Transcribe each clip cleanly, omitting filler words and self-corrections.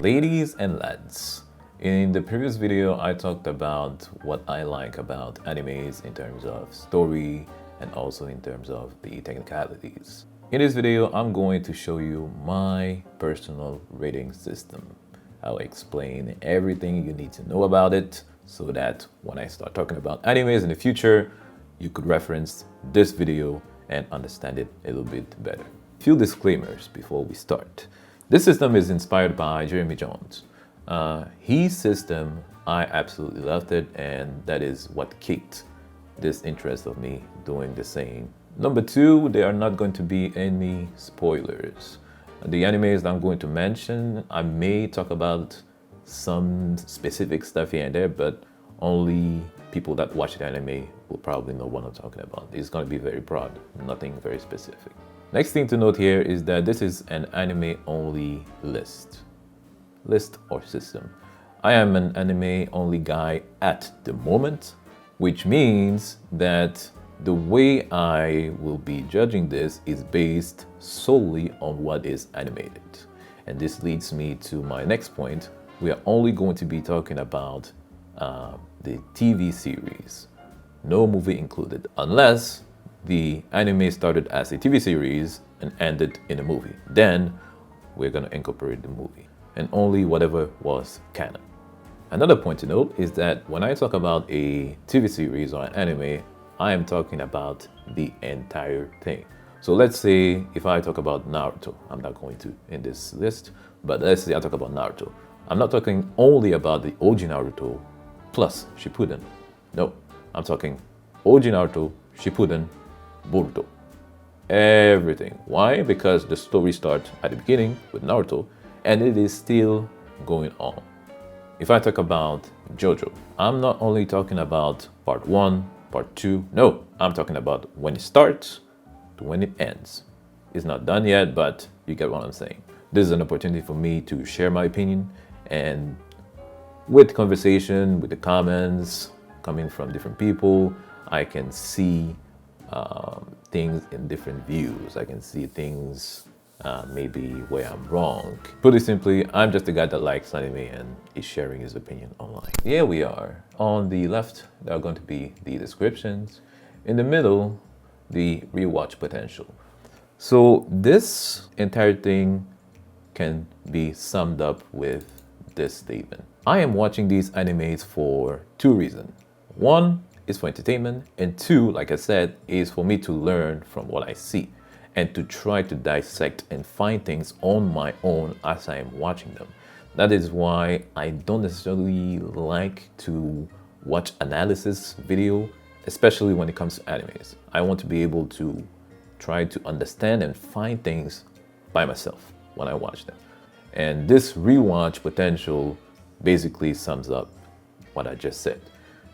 Ladies and lads, in the previous video I talked about what I like about animes in terms of story and also in terms of the technicalities. In this video I'm going to show you my personal rating system. I'll explain everything you need to know about it so that when I start talking about animes in the future, you could reference this video and understand it a little bit better. Few disclaimers before we start. This system is inspired by Jeremy Jones. His system, I absolutely loved it, and that is what kicked this interest of me doing the same. Number two, there are not going to be any spoilers. The animes that I'm going to mention, I may talk about some specific stuff here and there, but only people that watch the anime will probably know what I'm talking about. It's going to be very broad, nothing very specific. Next thing to note here is that this is an anime-only list or system. I am an anime-only guy at the moment, which means that the way I will be judging this is based solely on what is animated. And this leads me to my next point. We are only going to be talking about the TV series, no movie included, unless the anime started as a TV series and ended in a movie. Then we're going to incorporate the movie and only whatever was canon. Another point to note is that when I talk about a TV series or an anime, I am talking about the entire thing. So let's say if I talk about Naruto, I'm not going to in this list, but let's say I talk about Naruto. I'm not talking only about the OG Naruto plus Shippuden. No, I'm talking OG Naruto, Shippuden, Boruto. Everything. Why? Because the story starts at the beginning with Naruto and it is still going on. If I talk about JoJo, I'm not only talking about part 1, part 2. No, I'm talking about when it starts to when it ends. It's not done yet, but you get what I'm saying. This is an opportunity for me to share my opinion, and with conversation, with the comments coming from different people, I can see things in different views. I can see things maybe where I'm wrong. Put it simply, I'm just a guy that likes anime and is sharing his opinion online. Here we are. On the left, there are going to be the descriptions. In the middle, the rewatch potential. So this entire thing can be summed up with this statement. I am watching these animes for two reasons. One is for entertainment, and two, like I said, is for me to learn from what I see and to try to dissect and find things on my own as I am watching them. That is why I don't necessarily like to watch analysis video, especially when it comes to animes. I want to be able to try to understand and find things by myself when I watch them. And this rewatch potential basically sums up what I just said.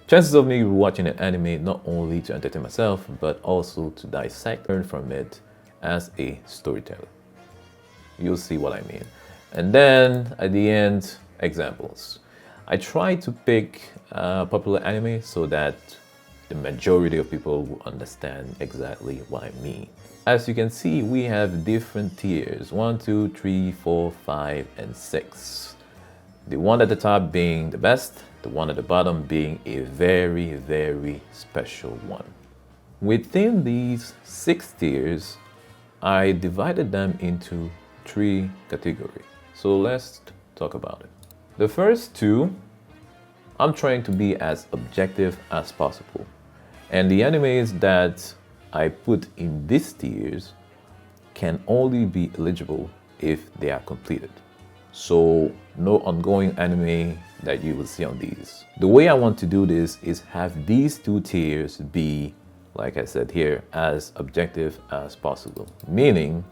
Chances of me watching an anime not only to entertain myself, but also to dissect, learn from it as a storyteller. You'll see what I mean. And then at the end, examples. I try to pick popular anime so that the majority of people will understand exactly what I mean. As you can see, we have different tiers, 1, 2, 3, 4, 5, and 6. The one at the top being the best, the one at the bottom being a very, very special one. Within these 6 tiers, I divided them into 3 categories. So let's talk about it. The first 2, I'm trying to be as objective as possible. And the animes that I put in these tiers can only be eligible if they are completed. So no ongoing anime that you will see on these. The way I want to do this is have these 2 tiers be, like I said here, as objective as possible. Meaning,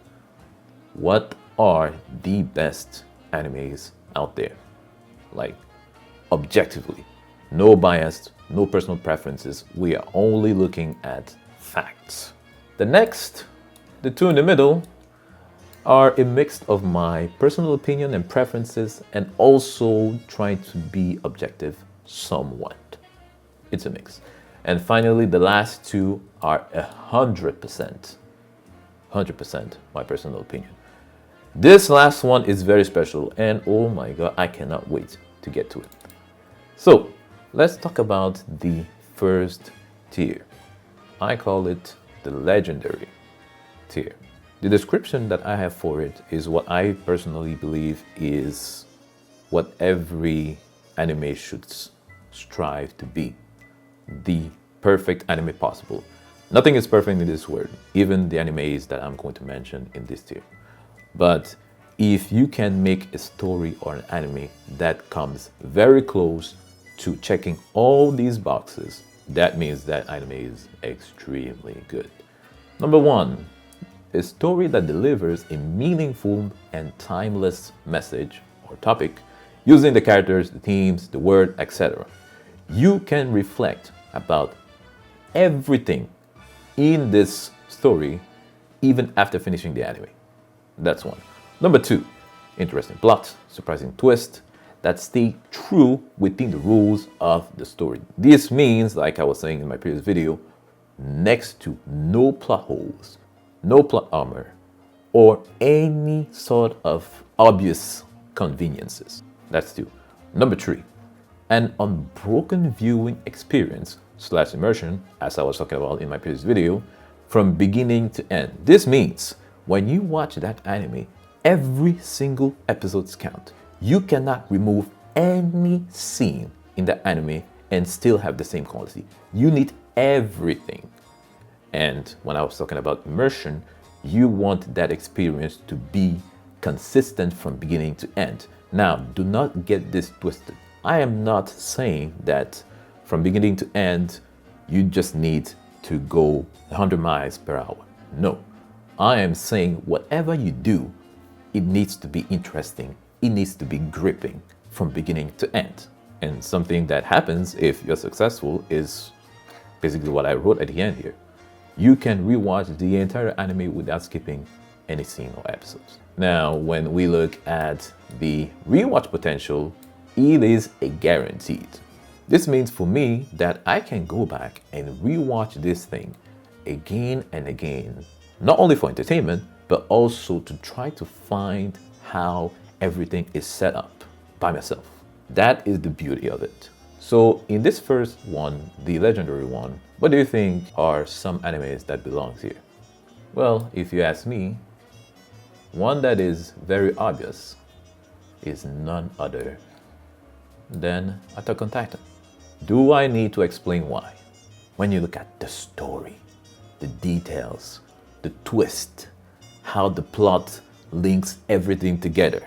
what are the best animes out there? Like, objectively. No bias, no personal preferences. We are only looking at facts. The next, the 2 in the middle, are a mix of my personal opinion and preferences and also trying to be objective somewhat. It's a mix. And finally, the last 2 are 100% my personal opinion. This last one is very special, and oh my god, I cannot wait to get to it. So let's talk about the first tier. I call it the legendary tier. The description that I have for it is what I personally believe is what every anime should strive to be. The perfect anime possible. Nothing is perfect in this world, even the animes that I'm going to mention in this tier. But if you can make a story or an anime that comes very close to checking all these boxes, that means that anime is extremely good. Number one, a story that delivers a meaningful and timeless message or topic using the characters, the themes, the word, etc. You can reflect about everything in this story even after finishing the anime. That's one. Number two, interesting plot, surprising twist that stay true within the rules of the story. This means, like I was saying in my previous video, next to no plot holes, no plot armor, or any sort of obvious conveniences. That's two. Number three, an unbroken viewing experience / immersion, as I was talking about in my previous video, from beginning to end. This means when you watch that anime, every single episode's count. You cannot remove any scene in the anime and still have the same quality. You need everything. And when I was talking about immersion, you want that experience to be consistent from beginning to end. Now, do not get this twisted. I am not saying that from beginning to end, you just need to go 100 miles per hour. No, I am saying whatever you do, it needs to be interesting. It needs to be gripping from beginning to end. And something that happens if you're successful is basically what I wrote at the end here. You can rewatch the entire anime without skipping any scene or episodes. Now, when we look at the rewatch potential, it is a guaranteed. This means for me that I can go back and rewatch this thing again and again, not only for entertainment, but also to try to find how everything is set up by myself. That is the beauty of it. So in this first one, the legendary one, what do you think are some animes that belongs here? Well, if you ask me, one that is very obvious is none other than Attack on Titan. Do I need to explain why? When you look at the story, the details, the twist, how the plot links everything together,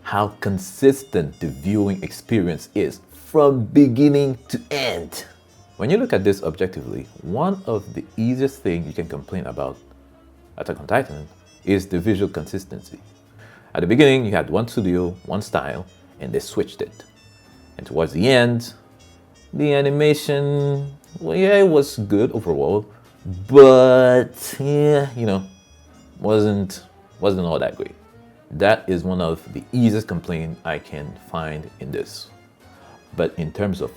how consistent the viewing experience is from beginning to end. When you look at this objectively, one of the easiest things you can complain about Attack on Titan is the visual consistency. At the beginning, you had one studio, one style, and they switched it. And towards the end, the animation, well, yeah, it was good overall, but yeah, wasn't all that great. That is one of the easiest complaints I can find in this. But in terms of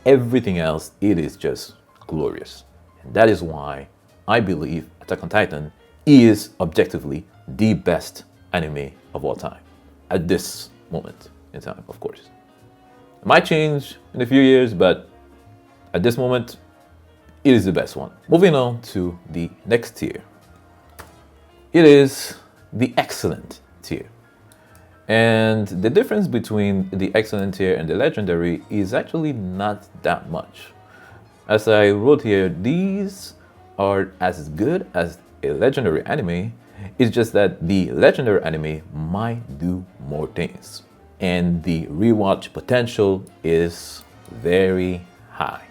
everything else, it is just glorious. And that is why I believe Attack on Titan is objectively the best anime of all time. At this moment in time, of course. It might change in a few years, but at this moment, it is the best one. Moving on to the next tier. It is the excellent tier. And the difference between the excellent tier and the legendary is actually not that much. As I wrote here, these are as good as a legendary anime. It's just that the legendary anime might do more things. And the rewatch potential is very high.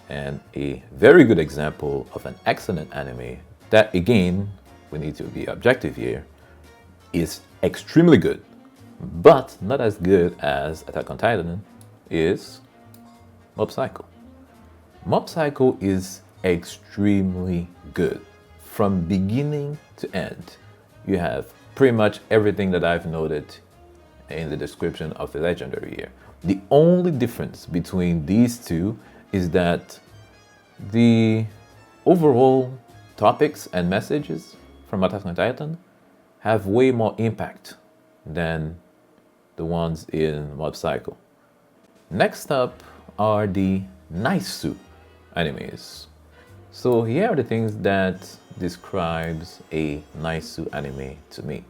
And a very good example of an excellent anime that, again, we need to be objective here, is extremely good, but not as good as Attack on Titan, is Mob Psycho. Mob Psycho is extremely good. From beginning to end, you have pretty much everything that I've noted in the description of the legendary here. The only difference between these two is that the overall topics and messages from Attack on Titan have way more impact than the ones in Mob Psycho. Next up are the Naisu animes. So here are the things that describes a Naisu anime to me.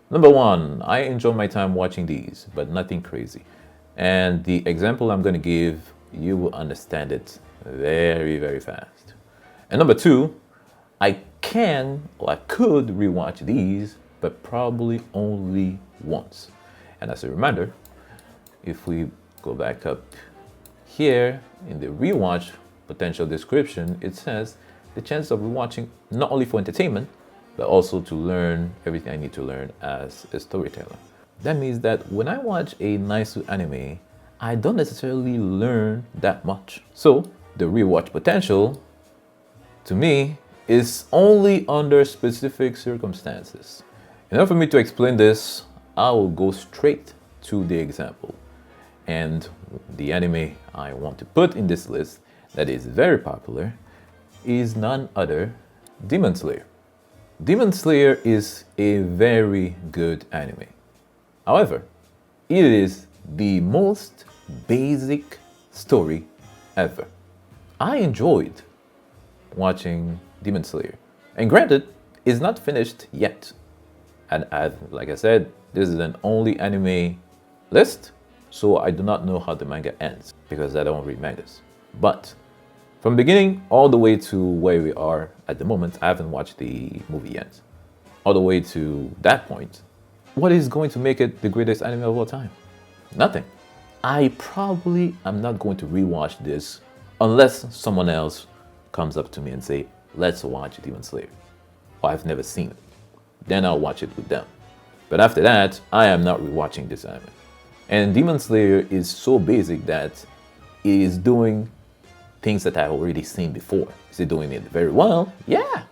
Number one, I enjoy my time watching these, but nothing crazy. And the example I'm going to give, you will understand it very, very fast. And number two, I could rewatch these, but probably only once. And as a reminder, if we go back up here in the rewatch potential description, it says the chance of rewatching not only for entertainment, but also to learn everything I need to learn as a storyteller. That means that when I watch a Naisu anime, I don't necessarily learn that much. So the rewatch potential, to me, is only under specific circumstances. In order for me to explain this, I will go straight to the example. And the anime I want to put in this list that is very popular is none other Demon Slayer. Demon Slayer is a very good anime. However, it is the most basic story ever. I enjoyed watching Demon Slayer. And granted, it's not finished yet. And like I said, this is an only anime list, so I do not know how the manga ends because I don't read mangas. But from beginning all the way to where we are at the moment, I haven't watched the movie yet. All the way to that point, what is going to make it the greatest anime of all time? Nothing. I probably am not going to rewatch this unless someone else comes up to me and say, let's watch Demon Slayer. Or I've never seen it. Then I'll watch it with them. But after that, I am not rewatching this anime. And Demon Slayer is so basic that it is doing things that I've already seen before. Is it doing it very well? Yeah.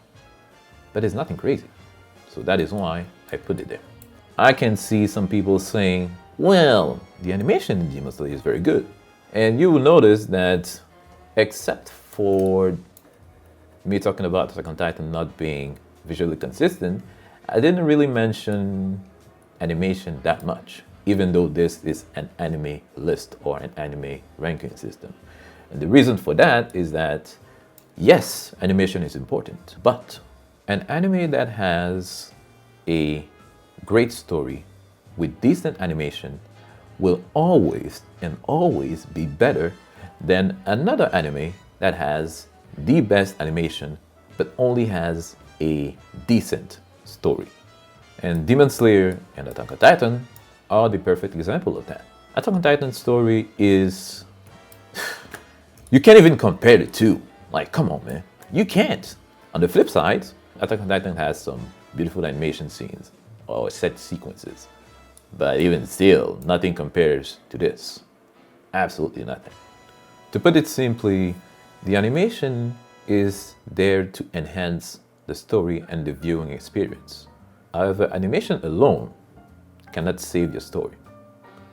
But it's nothing crazy. So that is why I put it there. I can see some people saying, well, the animation in Demon Slayer is very good. And you will notice that except for me talking about Attack on Titan not being visually consistent, I didn't really mention animation that much, even though this is an anime list or an anime ranking system. And the reason for that is that, yes, animation is important, but an anime that has a great story with decent animation will always be better than another anime that has the best animation but only has a decent story. And Demon Slayer and Attack on Titan are the perfect example of that. Attack on Titan's story is... you can't even compare the two. Like, come on, man. You can't. On the flip side, Attack on Titan has some beautiful animation scenes or set sequences. But even still, nothing compares to this. Absolutely nothing. To put it simply, the animation is there to enhance the story and the viewing experience. However, animation alone cannot save your story.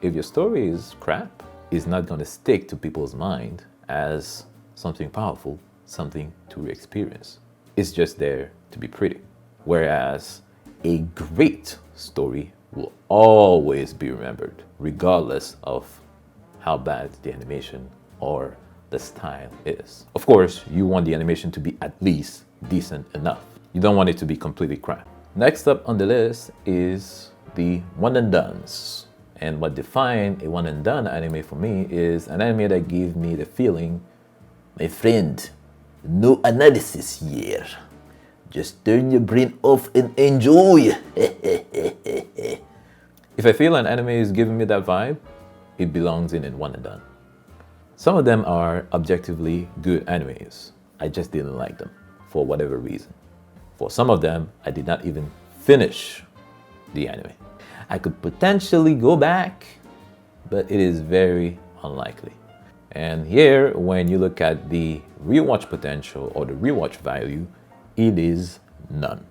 If your story is crap, it's not going to stick to people's mind as something powerful, something to experience. It's just there to be pretty. Whereas a great story will always be remembered, regardless of how bad the animation or the style is. Of course, you want the animation to be at least decent enough. You don't want it to be completely crap. Next up on the list is the one and dones. And what defines a one and done anime for me is an anime that gives me the feeling, my friend, no analysis here. Just turn your brain off and enjoy. If I feel an anime is giving me that vibe, it belongs in one and done. Some of them are objectively good animes. I just didn't like them for whatever reason. For some of them, I did not even finish the anime. I could potentially go back, but it is very unlikely. And here, when you look at the rewatch potential or the rewatch value, it is none.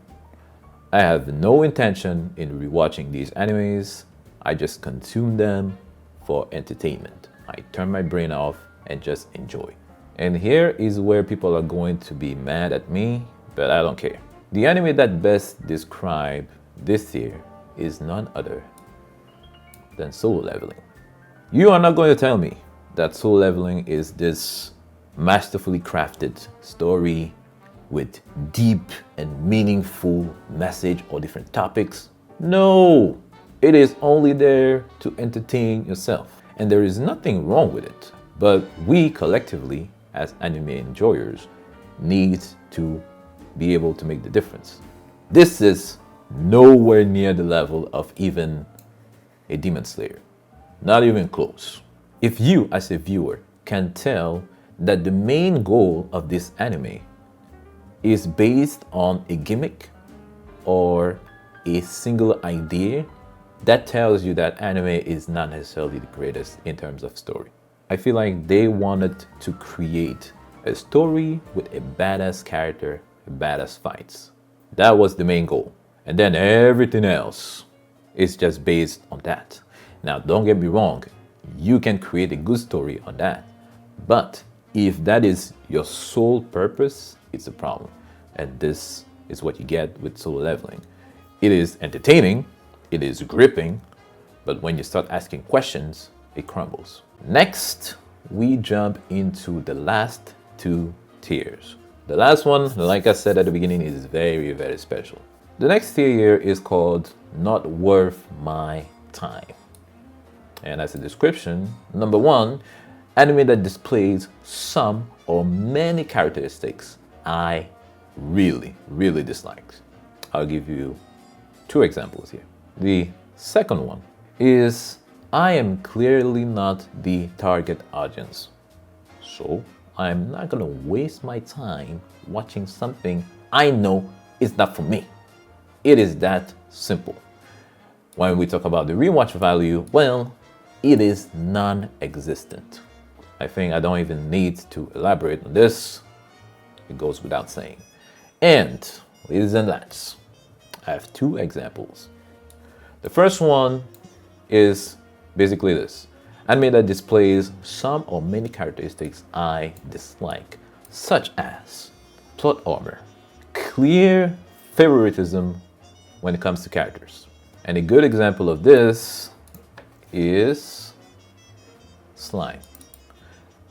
I have no intention in rewatching these animes. I just consume them for entertainment. I turn my brain off and just enjoy. And here is where people are going to be mad at me, but I don't care. The anime that best describes This tier is none other than Solo Leveling. You are not going to tell me that Solo Leveling is this masterfully crafted story with deep and meaningful message or different topics. No, it is only there to entertain yourself, and there is nothing wrong with it. But we collectively, as anime enjoyers, need to be able to make the difference. This is nowhere near the level of even a Demon Slayer. Not even close. If you, as a viewer, can tell that the main goal of this anime is based on a gimmick or a single idea, that tells you that anime is not necessarily the greatest in terms of story. I feel like they wanted to create a story with a badass character, badass fights. That was the main goal. And then everything else is just based on that. Now, don't get me wrong, you can create a good story on that. But if that is your sole purpose, it's a problem. And this is what you get with Solo Leveling. It is entertaining, it is gripping, but when you start asking questions, it crumbles. Next, we jump into the last two tiers. The last one, like I said at the beginning, is very, very special. The next tier here is called Not Worth My Time. And as a description, number one, anime that displays some or many characteristics I really, really dislike. I'll give you two examples here. The second one is I am clearly not the target audience. So I'm not gonna waste my time watching something I know is not for me. It is that simple. When we talk about the rewatch value, well, it is non-existent. I think I don't even need to elaborate on this. It goes without saying. And, ladies and lads, I have two examples. The first one is basically this. Anime that displays some or many characteristics I dislike, such as plot armor, clear favoritism when it comes to characters. And a good example of this is Slime.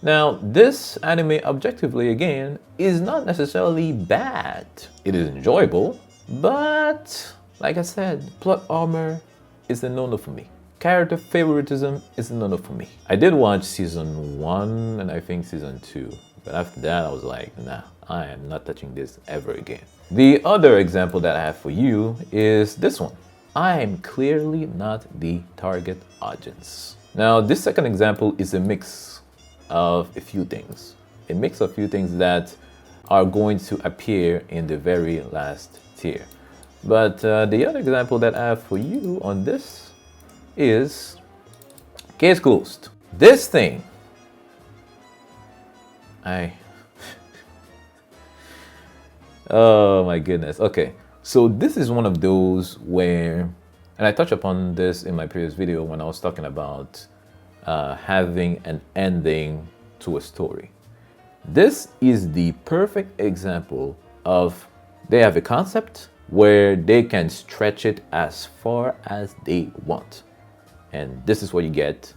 Now, this anime objectively again is not necessarily bad. It is enjoyable, but like I said, plot armor is a no-no for me. Character favoritism is a no-no for me. I did watch season 1 and I think season 2, but after that I was like, nah, I am not touching this ever again. The other example that I have for you is this one. I am clearly not the target audience. Now, this second example is a mix of a few things. A mix of few things that are going to appear in the very last tier. But the other example that I have for you on this is case closed. This thing, oh my goodness. Okay, so this is one of those where, and I touched upon this in my previous video when I was talking about having an ending to a story. This is the perfect example of they have a concept where they can stretch it as far as they want. And this is what you get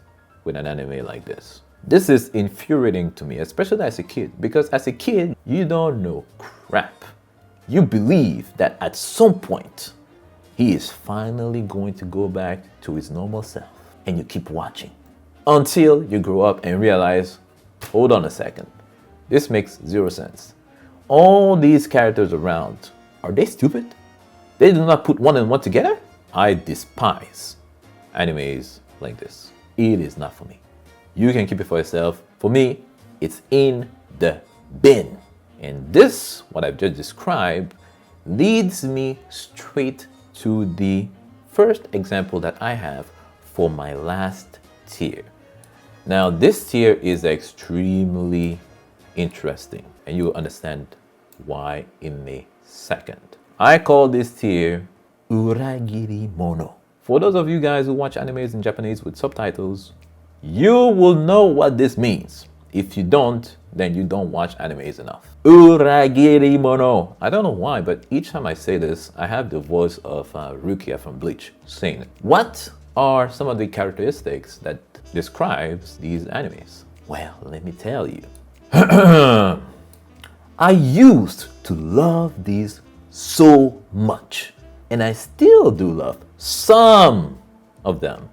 with an anime like this. This is infuriating to me, especially as a kid, because as a kid, you don't know crap. You believe that at some point, he is finally going to go back to his normal self, and you keep watching until you grow up and realize, hold on a second, this makes zero sense. All these characters around, are they stupid? They do not put one and one together? I despise animes like this. It is not for me. You can keep it for yourself. For me, it's in the bin. And this, what I've just described, leads me straight to the first example that I have for my last tier. Now, this tier is extremely interesting, and you'll understand why in a second. I call this tier Uragiri Mono. For those of you guys who watch animes in Japanese with subtitles, you will know what this means. If you don't, then you don't watch animes enough. Uragiri mono. I don't know why, but each time I say this, I have the voice of Rukia from Bleach saying it. What are some of the characteristics that describes these animes? Well, let me tell you. I used to love these so much, and I still do love some of them,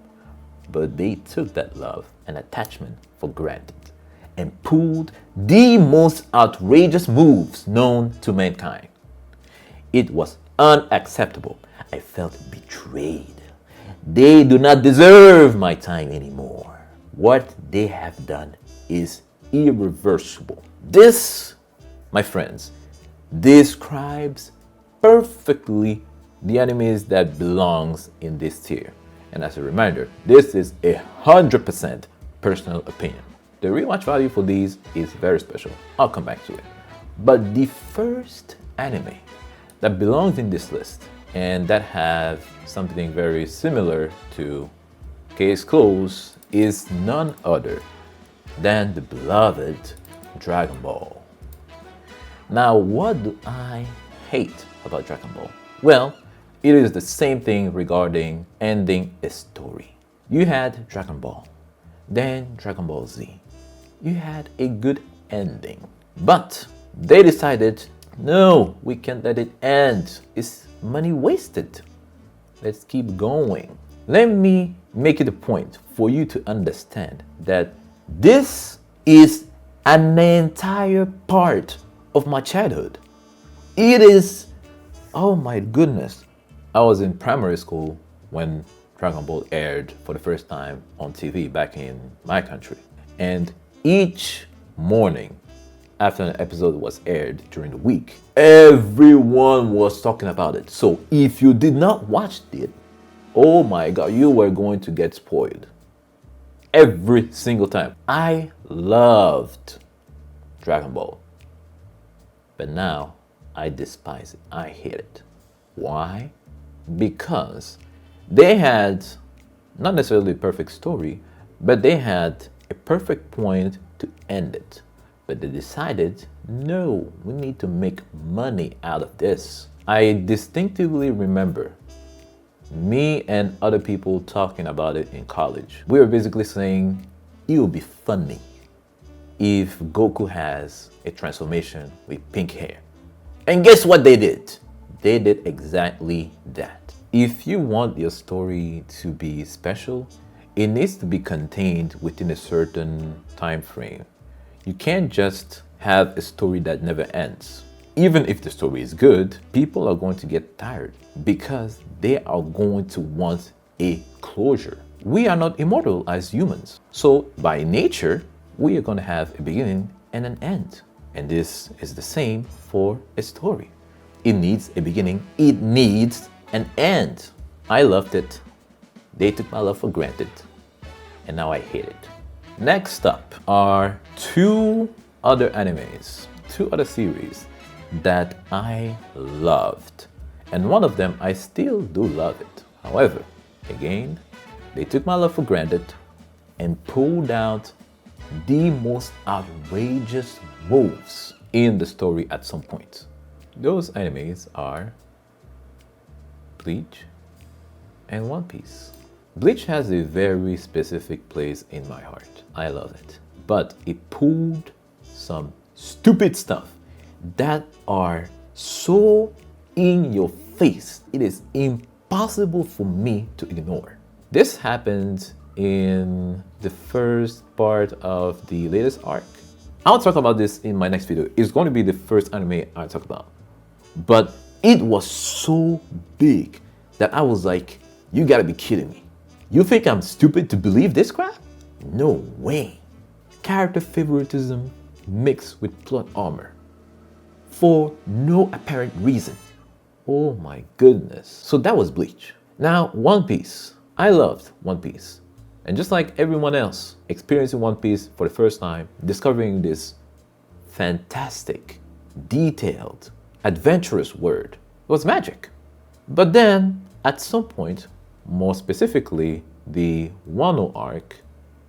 but they took that love and attachment for granted and pulled the most outrageous moves known to mankind. It was unacceptable. I felt betrayed. They do not deserve my time anymore. What they have done is irreversible. This, my friends, describes perfectly the animes that belongs in this tier. And as a reminder, this is 100% personal opinion. The rewatch value for these is very special. I'll come back to it. But the first anime that belongs in this list and that have something very similar to Case Closed is none other than the beloved Dragon Ball. Now, what do I hate about Dragon Ball? Well, it is the same thing regarding ending a story. You had Dragon Ball, then Dragon Ball Z. You had a good ending. But they decided, no, we can't let it end. It's money wasted. Let's keep going. Let me make it a point for you to understand that this is an entire part of my childhood. It is, oh my goodness. I was in primary school when Dragon Ball aired for the first time on TV back in my country. And each morning after an episode was aired during the week, everyone was talking about it. So if you did not watch it, oh my God, you were going to get spoiled. Every single time. I loved Dragon Ball. But now I despise it. I hate it. Why? Because they had not necessarily a perfect story, but they had a perfect point to end it. But they decided, no, we need to make money out of this. I distinctively remember me and other people talking about it in college. We were basically saying it would be funny if Goku has a transformation with pink hair. And guess what they did? They did exactly that. If you want your story to be special, it needs to be contained within a certain time frame. You can't just have a story that never ends. Even if the story is good, people are going to get tired because they are going to want a closure. We are not immortal as humans. So by nature, we are going to have a beginning and an end. And this is the same for a story. It needs a beginning. It needs an end. I loved it. They took my love for granted. And now I hate it. Next up are two other animes, two other series that I loved. And one of them, I still do love it. However, again, they took my love for granted and pulled out the most outrageous moves in the story at some point. Those animes are Bleach and One Piece. Bleach has a very specific place in my heart. I love it. But it pulled some stupid stuff that are so in your face. It is impossible for me to ignore. This happened in the first part of the latest arc. I'll talk about this in my next video. It's going to be the first anime I talk about. But it was so big that I was like, you gotta be kidding me. You think I'm stupid to believe this crap? No way. Character favoritism mixed with plot armor for no apparent reason. Oh my goodness. So that was Bleach. Now, One Piece. I loved One Piece. And just like everyone else, experiencing One Piece for the first time, discovering this fantastic, detailed, adventurous world was magic. But then, at some point, more specifically, the Wano arc,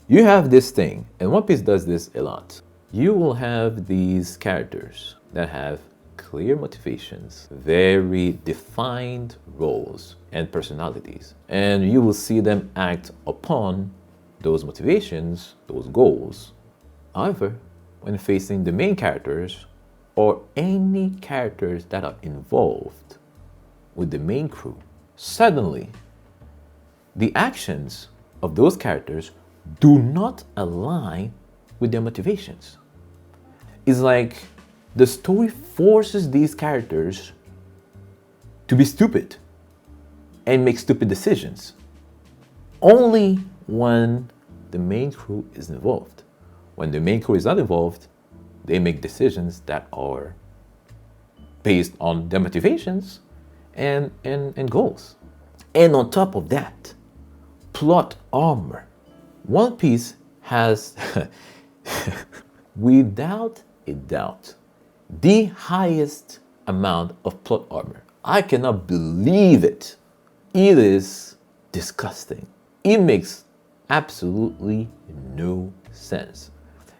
You have this thing, and One Piece does this a lot. You will have these characters that have clear motivations, very defined roles and personalities, and you will see them act upon those motivations, those goals. However, when facing the main characters or any characters that are involved with the main crew, suddenly the actions of those characters do not align with their motivations. It's like the story forces these characters to be stupid and make stupid decisions only when the main crew is involved. When the main crew is not involved, they make decisions that are based on their motivations and goals. And on top of that, plot armor. One Piece has, without a doubt, the highest amount of plot armor. I cannot believe it. It is disgusting. It makes absolutely no sense.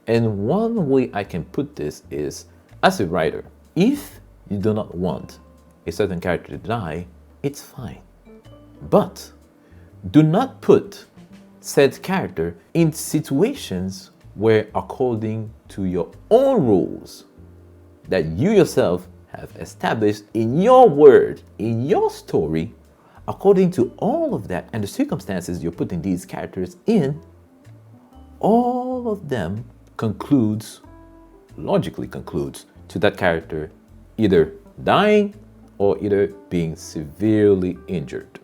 And one way I can put this is, as a writer, if you do not want a certain character to die, it's fine. But do not put said character in situations where, according to your own rules that you yourself have established in your word, in your story, according to all of that and the circumstances you're putting these characters in, all of them logically concludes to that character either dying or either being severely injured.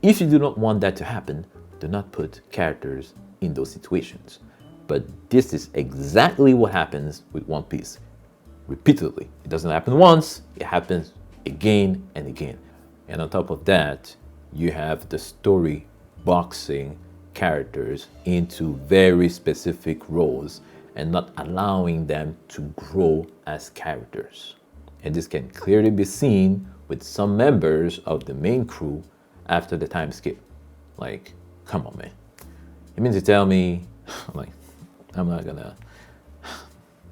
If you do not want that to happen, do not put characters in those situations. But this is exactly what happens with One Piece. Repeatedly. It doesn't happen once, it happens again and again. And on top of that, you have the story boxing characters into very specific roles and not allowing them to grow as characters. And this can clearly be seen with some members of the main crew after the time skip. Like, come on, man. You mean to tell me, I'm not gonna.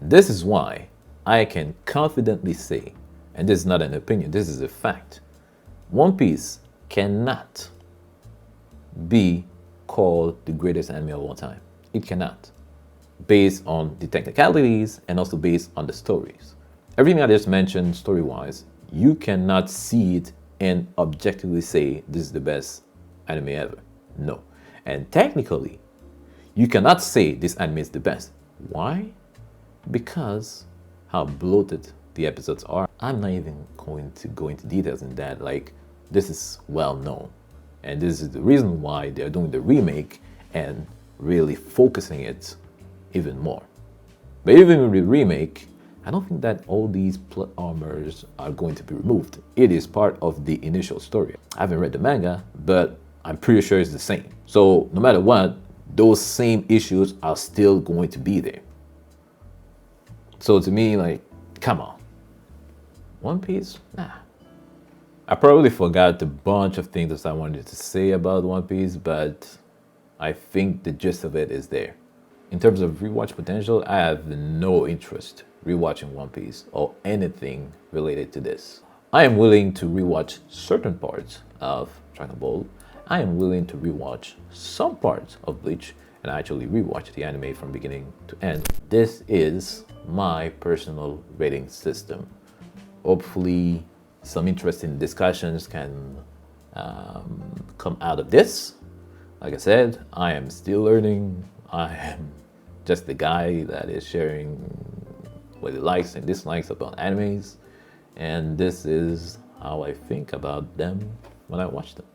This is why I can confidently say, and this is not an opinion, this is a fact, One Piece cannot be called the greatest anime of all time. It cannot. Based on the technicalities and also based on the stories. Everything I just mentioned story-wise, you cannot see it and objectively say this is the best anime ever. No. And technically, you cannot say this anime is the best. Why? Because how bloated the episodes are. I'm not even going to go into details in that. Like, this is well known. And this is the reason why they're doing the remake and really focusing it even more. But even with the remake, I don't think that all these plot armors are going to be removed. It is part of the initial story. I haven't read the manga, but I'm pretty sure it's the same. So no matter what, those same issues are still going to be there. So to me, like, come on. One Piece? Nah. I probably forgot a bunch of things that I wanted to say about One Piece, but I think the gist of it is there. In terms of rewatch potential, I have no interest rewatching One Piece or anything related to this. I am willing to rewatch certain parts of Dragon Ball. I am willing to rewatch some parts of Bleach and actually rewatch the anime from beginning to end. This is my personal rating system. Hopefully some interesting discussions can come out of this. Like I said, I am still learning. I am just the guy that is sharing what he likes and dislikes about animes, and this is how I think about them when I watch them.